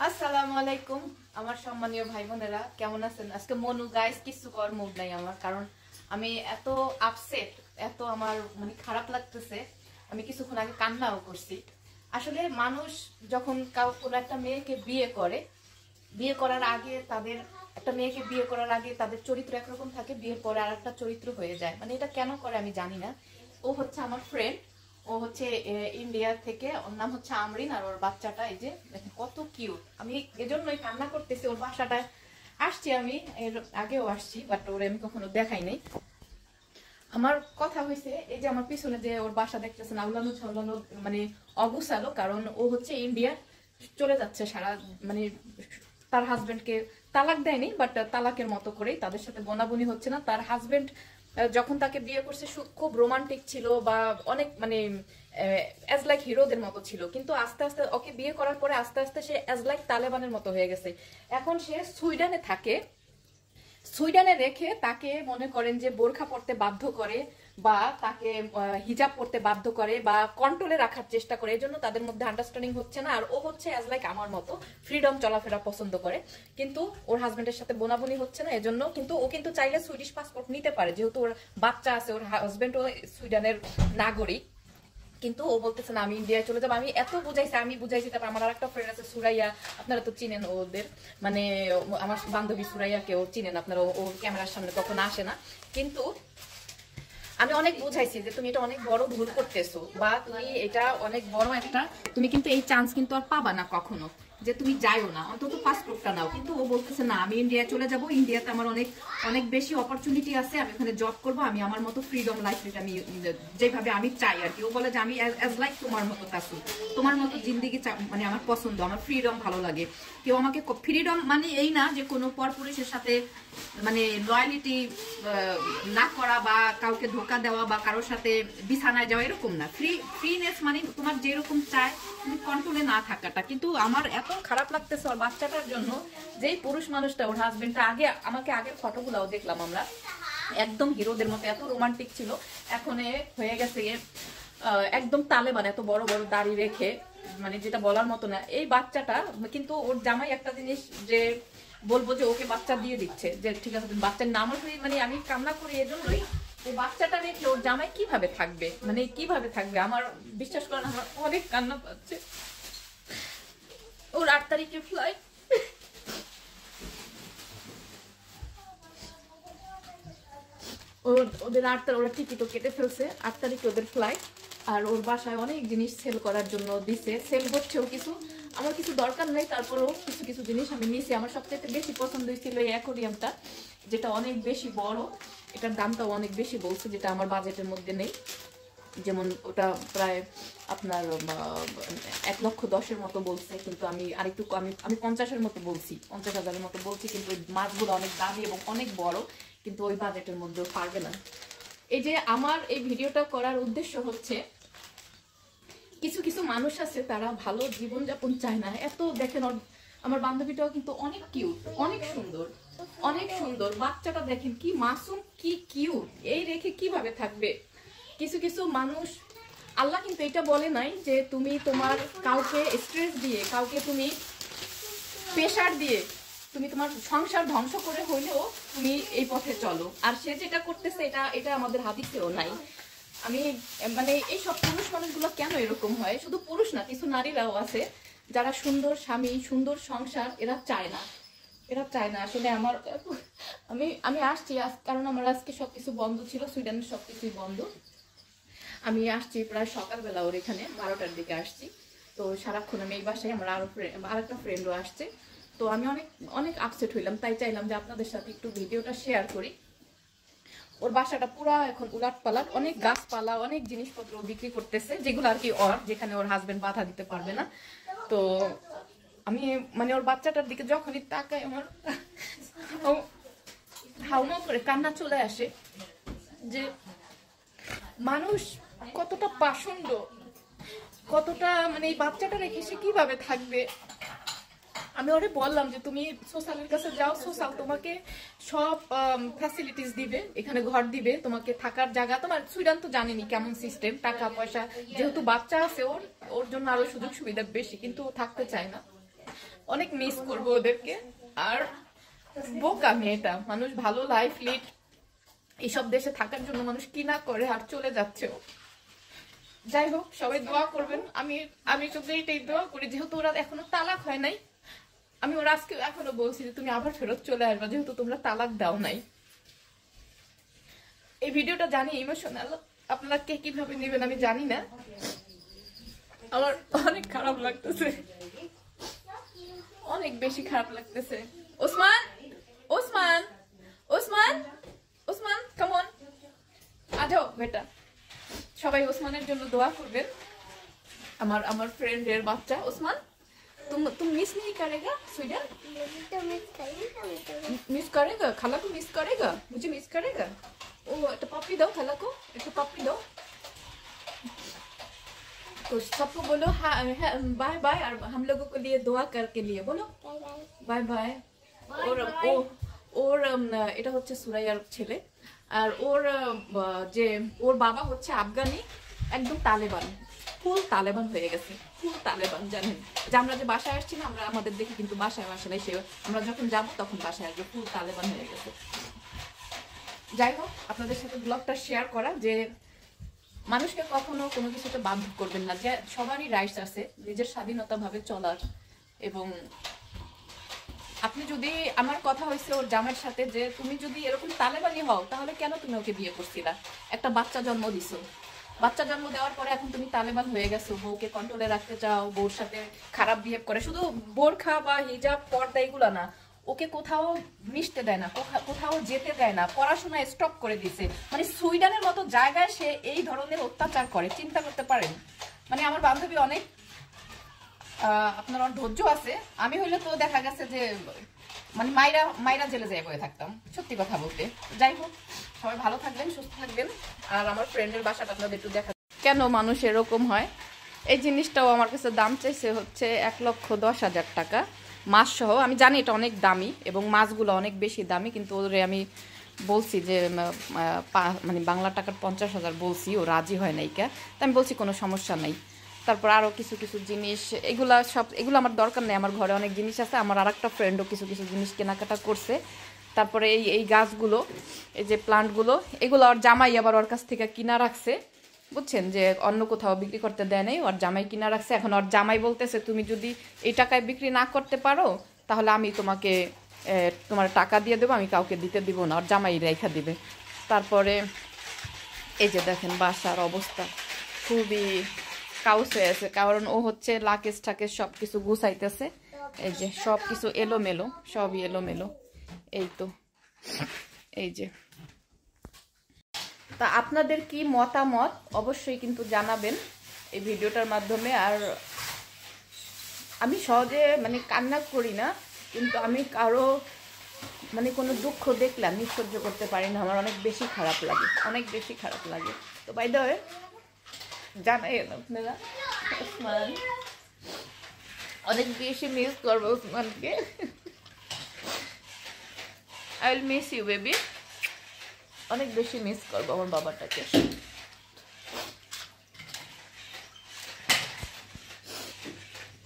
আসসালামু আলাইকুম আমার সম্মানীয় ভাই বোনেরা, কেমন আছেন? আজকে মনু গাইস কিছু কর মুড নাই আমার, কারণ আমি এত আপসেট, এত আমার মানে খারাপ লাগতেছে। আমি কিছুক্ষণ আগে কান্নাও করছি। আসলে মানুষ যখন কোনো একটা মেয়েকে বিয়ে করে, বিয়ে করার আগে তাদের একটা মেয়েকে বিয়ে করার আগে তাদের চরিত্র একরকম থাকে, বিয়ের পরে আর একটা চরিত্র হয়ে যায়। মানে এটা কেন করে আমি জানি না। ও হচ্ছে আমার ফ্রেন্ড, ও হচ্ছে ইন্ডিয়া থেকে, ওর নাম হচ্ছে আমরিন, আর ওর বাচ্চাটা এই যে দেখেন কত কিউট। আমি এজন্যই কান্না করতেছি। ওর বাসাটায় আসছি, আমি এর আগেও আসছি, বাট ওরে আমি কখনো দেখাই নাই। আমার কথা হয়েছে এই যে আমার পিছনে যে ওর বাসা দেখতেছেন, আউলানো ছাউলানো মানে অগুছালো, কারণ ও হচ্ছে ইন্ডিয়া চলে যাচ্ছে সারা মানে তার হাজবেন্ডকে তালাক দেয়নি, বাট তালাকের মতো করেই তাদের সাথে বনাবনি হচ্ছে না। তার হাজবেন্ড যখন তাকে বিয়ে করছে খুব রোমান্টিক ছিল বা অনেক মানে অ্যাজ লাইক হিরোদের মতো ছিল, কিন্তু আস্তে আস্তে ওকে বিয়ে করার পরে আস্তে আস্তে সে অ্যাজ লাইক তালেবানের মতো হয়ে গেছে। এখন সে সুইডেনে থাকে, সুইডেনে রেখে তাকে মনে করেন যে বোরখা পরতে বাধ্য করে বা তাকে হিজাব পরতে বাধ্য করে বা কন্ট্রোলে রাখার চেষ্টা করে। এজন্য তাদের মধ্যে আন্ডারস্ট্যান্ডিং হচ্ছে না। আর ও হচ্ছে অ্যাজ লাইক আমার মতো ফ্রিডম চলাফেরা পছন্দ করে, কিন্তু ওর হাজবেন্ডের সাথে বোনাবনি হচ্ছে না। এজন্য কিন্তু ও কিন্তু চাইলে সুইডিশ পাসপোর্ট নিতে পারে, যেহেতু ওর বাচ্চা আছে, ওর হাজবেন্ড ও সুইডেনের নাগরিক। কিন্তু ও বলতেছে না আমি ইন্ডিয়ায় চলে যাবো। আমি এত বুঝাইছি, আমি বুঝাইছি। তারপর আমার আরেকটা ফ্রেন্ড আছে সুরাইয়া, আপনারা তো চিনেন ওদের, মানে আমার বান্ধবী সুরাইয়াকেও চিনেন আপনারা। ও ক্যামেরার সামনে তখন আসে না, কিন্তু আমি অনেক বুঝাইছি যে তুমি এটা অনেক বড় ভুল করতেছো, বা তুমি এটা অনেক বড় একটা, তুমি কিন্তু এই চান্স কিন্তু আর পাবা না কখনো, যে তুমি যাইও না, অন্তত পাসপোর্টটা নাও। কিন্তু ও বলতেছে না আমি ইন্ডিয়া চলে যাব, ইন্ডিয়াতে আমার অনেক অনেক বেশি অপরচুনিটি আছে, আমি ওখানে জব করবো, আমি আমার মতো ফ্রিডম লাইফ, এটা আমি যেভাবে আমি চাই আর কি। ও বলে যে আমি অ্যাজ লাইক তোমার মতো কাসু, তোমার মতো জিন্দিগি মানে আমার পছন্দ, আমার ফ্রিডম ভালো লাগে। কেউ আমাকে ফ্রিডম মানে এই না যে কোনো পরপুরুষের সাথে মানে লয়ালিটি না করা বা কাউকে ধোকা দেওয়া বা কারোর সাথে বিছানায় যাওয়া, এরকম না। ফ্রিনেস মানে তোমার যেরকম চায় তুমি কন্ট্রোলে না থাকাটা। কিন্তু আমার এত খারাপ লাগতেছে ওর বাচ্চাটার জন্য, যেই পুরুষ মানুষটা ওর হাজবেন্ডটা আগের ফটোগুলাও দেখলাম আমরা, একদম হিরোদের মতো এত রোমান্টিক ছিল, এখন হয়ে গেছে একদম তালেবান, এত বড় বড় দাড়ি রেখে, মানে যেটা বলার মতো না। এই বাচ্চাটা কিন্তু ওর জামাই একটা জিনিস যে বলবো যে ওকে বাচ্চা দিয়ে দিচ্ছে, যে ঠিক আছে বাচ্চার নাম মানে আমি কামনা করি এজন্যই, এই বাচ্চাটা রেখে ওর জামাই কিভাবে থাকবে, মানে কিভাবে থাকবে। আমার বিশ্বাস করেন আমার অনেক কান্না পাচ্ছে। ওর 8 তারিখে ফ্লাইট, ওদের 8 তারিখ ওরা টিকিটও কেটে ফেলছে, 8 তারিখে ওদের ফ্লাইট। আর ওর বাসায় অনেক জিনিস সেল করার জন্য দিছে, সেল হচ্ছেও কিছু। আমার কিছু দরকার নেই, তারপরেও কিছু কিছু জিনিস আমি নিয়েছি। আমার সবচেয়ে বেশি পছন্দ হয়েছিল এই অ্যাকোরিয়ামটা, যেটা অনেক বেশি বড়, এটার দামটাও অনেক বেশি বলছে, যেটা আমার বাজেটের মধ্যে নেই। যেমন ওটা প্রায় আপনার 1,10,000 মতো বলছে, কিন্তু আমি আরেকটু আমি 50-এর মতো বলছি, 50,000-এর মতো বলছি, কিন্তু ওই মাছগুলো অনেক দামি এবং অনেক বড়, কিন্তু ওই বাজেটের মধ্যেও পারবে না। এই যে আমার এই ভিডিওটা করার উদ্দেশ্য হচ্ছে, কিছু কিছু মানুষ আছে তারা ভালো জীবনযাপন চায় না। এত দেখেন আমার বান্ধবীটাও কিন্তু অনেক কিউট, অনেক সুন্দর, অনেক সুন্দর। বাচ্চাটা দেখেন কি মাসুম, কি কিউট, এই রেখে কিভাবে থাকবে। কিছু কিছু মানুষ, আল্লাহ কিন্তু এটা বলে নাই যে তুমি তোমার কাউকে স্ট্রেস দিয়ে, কাউকে তুমি প্রেশার দিয়ে তুমি তোমার সংসার ধ্বংস করে হইলেও তুমি এই পথে চলো। আর সে যেটা করতেছে এটা এটা আমাদের হাদিসেও নাই। আমি মানে এই সব পুরুষ মানুষগুলো কেন এরকম হয়, শুধু পুরুষ না, কিছু নারীরাও আছে যারা সুন্দর স্বামী, সুন্দর সংসার এরা চায় না, এরা চায় না। আসলে আমার আমি আমি আসছি কারণ আমার আজকে সবকিছু বন্ধ ছিল, সুইডেনের সবকিছুই বন্ধ। আমি আসছি প্রায় সকালবেলা, ওর এখানে 12টার দিকে আসছি। তো সারাক্ষণ আমি এই বাসায়, আমার আরেকটা ফ্রেন্ডও আসছে। তো আমি অনেক অনেক আপসেট হইলাম, তাই চাইলাম যে আপনাদের সাথে একটু ভিডিওটা শেয়ার করি। ওর বাসাটা পুরা এখন উলাট পালাট, অনেক গাছপালা, অনেক জিনিসপত্র বিক্রি করতেছে, যেগুলো আর কি যেখানে ওর হাজবেন্ড বাধা দিতে পারবে না। তো আমি মানে ওর বাচ্চাটার দিকে যখনই তাকাই আমার হাউমাউ করে কান্না চলে আসে, যে মানুষ কতটা পাষণ্ড, কতটা মানে এই বাচ্চাটা রেখে সে কিভাবে থাকবে। আমি ওরে বললাম যে তুমি সোশ্যালের কাছে যাও, সোশ্যাল তোমাকে সব ফ্যাসিলিটিস দিবে, এখানে ঘর দিবে, তোমাকে থাকার জায়গা। তোমার সুইডেন তো জানেনি কেমন সিস্টেম, টাকা পয়সা, যেহেতু বাচ্চা আছে ওর ওর জন্য আরো সুযোগ সুবিধা বেশি, কিন্তু ও থাকতে চায় না। অনেক মিস করবো ওদেরকে। আর বোকা মেয়েটা, মানুষ ভালো লাইফ লিড এইসব দেশে থাকার জন্য মানুষ কি না করে আর চলে যাচ্ছে। যাই হোক, সবাই দোয়া করবেন। আমি শুধু এইটাই দোয়া করি, যেহেতু ওরা এখনো তালাক হয় নাই, আমি ওরা আজকে এখনো বলছি যে তুমি আবার ফেরত চলে আসবা, যেহেতু তোমরা তালাক দাও নাই। এই ভিডিওটা জানি ইমোশনাল, আপনারা কে কিভাবে নেবেন আমি জানি না। আমার অনেক খারাপ লাগতেছে, অনেক বেশি খারাপ লাগতেছে। ওসমান, ওসমান, ওসমান, ওসমান, কাম অন, আ যাও বেটা। সবাই ওসমানের জন্য দোয়া করবেন, আমার फ्रेंड বাচ্চা ওসমান। तुम मिस नहीं करेगा स्वीडन? मिस करेगा, खाला को मिस करेगा, मुझे मिस करेगा। ओ एक पप्पी दो खाला को, एक पप्पी दो। तो सबको बोलो हाँ बाय बाय, और हम लोगों के लिए दुआ करके लिए बोलो बाय बाय। और এটা হচ্ছে সুরাইয়ার ছেলে, আর ওর বাবা হচ্ছে আফগানি, একদম তালেবান, ফুল তালেবান হয়ে গেছে, ফুল তালেবান। জানেন যে আমরা যে বাসায় আসছি না, আমরা আমাদের দেখে কিন্তু বাসায় নাই, সে আমরা যখন যাবো তখন বাসায় আসবে, ফুল তালেবান হয়ে গেছে। যাই হোক, আপনাদের সাথে ব্লগটা শেয়ার করা, যে মানুষকে কখনো কোনো কিছুতে বাধ্য করবেন না, যে সবারই রাইটস আছে নিজের স্বাধীনতা ভাবে চলার। এবং আপনি যদি, আমার কথা হয়েছে ওর জামাইয়ের সাথে, যে তুমি যদি এরকম তালেবানি হও তাহলে কেন তুমি ওকে বিয়ে করছিলা? একটা বাচ্চা জন্ম দিছো, বাচ্চা জন্ম দেওয়ার পরে এখন তুমি তালেবান হয়ে গেছো, বউকে কন্ট্রোলে রাখতে চাও, বউর সাথে খারাপ বিহেভ করে। শুধু বোরখা বা হিজাব পর্দা এগুলো না, ওকে কোথাও মিশতে দেয় না, কোথাও যেতে দেয় না, পড়াশোনা স্টপ করে দিছে। মানে সুইডেনের মতো জায়গায় সে এই ধরনের অত্যাচার করে, চিন্তা করতে পারেন। মানে আমার বান্ধবী অনেক, আপনার ধৈর্য আছে, আমি হইলে তো দেখা গেছে যে মানে মাইরা জেলে যাই বয়ে থাকতাম, সত্যি কথা বলতে। যাই হোক, সবাই ভালো থাকবেন, সুস্থ থাকবেন। আর আমার ফ্রেন্ডের বাসাটা আপনাদের একটু দেখা, কেন মানুষ এরকম হয়। এই জিনিসটাও আমার কাছে দাম চাইছে হচ্ছে 1,10,000 টাকা মাছ সহ। আমি জানি এটা অনেক দামি এবং মাছগুলো অনেক বেশি দামি, কিন্তু ওরে আমি বলছি যে মানে বাংলা টাকার 50,000 বলছি, ও রাজি হয় নাই কে। তো আমি বলছি কোনো সমস্যা নাই। তারপর আরও কিছু জিনিস, এগুলো আমার দরকার নেই, আমার ঘরে অনেক জিনিস আছে। আমার আর একটা ফ্রেন্ডও কিছু জিনিস কেনাকাটা করছে। তারপরে এই গাছগুলো, এই যে প্লান্টগুলো, এগুলো ওর জামাই আবার ওর কাছ থেকে কিনা রাখছে, বুঝছেন, যে অন্য কোথাও বিক্রি করতে দেয় নাই, ওর জামাই কিনা রাখছে। এখন ওর জামাই বলতেছে তুমি যদি এই টাকায় বিক্রি না করতে পারো তাহলে আমি তোমাকে তোমার টাকা দিয়ে দেবো, আমি কাউকে দিতে দিব না, ওর জামাই রেখা দিবে। তারপরে এই যে দেখেন বাসার অবস্থা খুবই কাউস হয়ে আছে, কারণ ও হচ্ছে লাকেজ টাকেজ সব কিছু গুছাইতেছে। এই যে সব কিছু এলোমেলো, সবই এলোমেলো। এই তো, এই যে। তা আপনাদের কি মতামত অবশ্যই কিন্তু জানাবেন এই ভিডিওটার মাধ্যমে। আর আমি সহজে মানে কান্না করি না, কিন্তু আমি কারো মানে কোনো দুঃখ দেখলে আমি সহ্য করতে পারি না, আমার অনেক বেশি খারাপ লাগে, অনেক বেশি খারাপ লাগে। তো বাই দ্য ওয়ে, জানাই আপনারা ওসমান, অনেক বেশি মিস করবো ওসমানকে। I will miss you baby, অনেক বেশি মিস করবো আমার বাবাটাকে।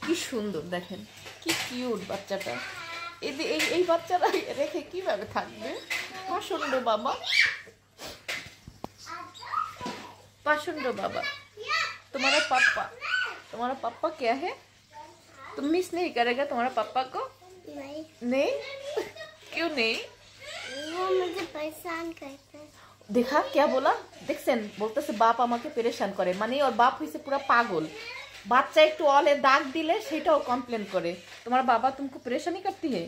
কি সুন্দর দেখেন, কি কিউট বাচ্চাটা। এই বাচ্চারা রেখে কিভাবে থাকবে? পাষণ্ড বাবা, पाषंड बाबा। तुम्हारा पापा क्या है? तुम मिस नहीं करेगा तुम्हारा पापा को? नहीं क्यों नहीं? वो मुझे परेशान करता है। देखा क्या बोला? দেখছেন বলতেছে বাপ আমাকে পেরেশান করে, মানে ওর বাপ হইছে পুরা পাগল। বাচ্চা একটু অলে দাগ দিলে সেটাও কমপ্লেন করে, তোমার বাবা तुमको परेशानी करती है।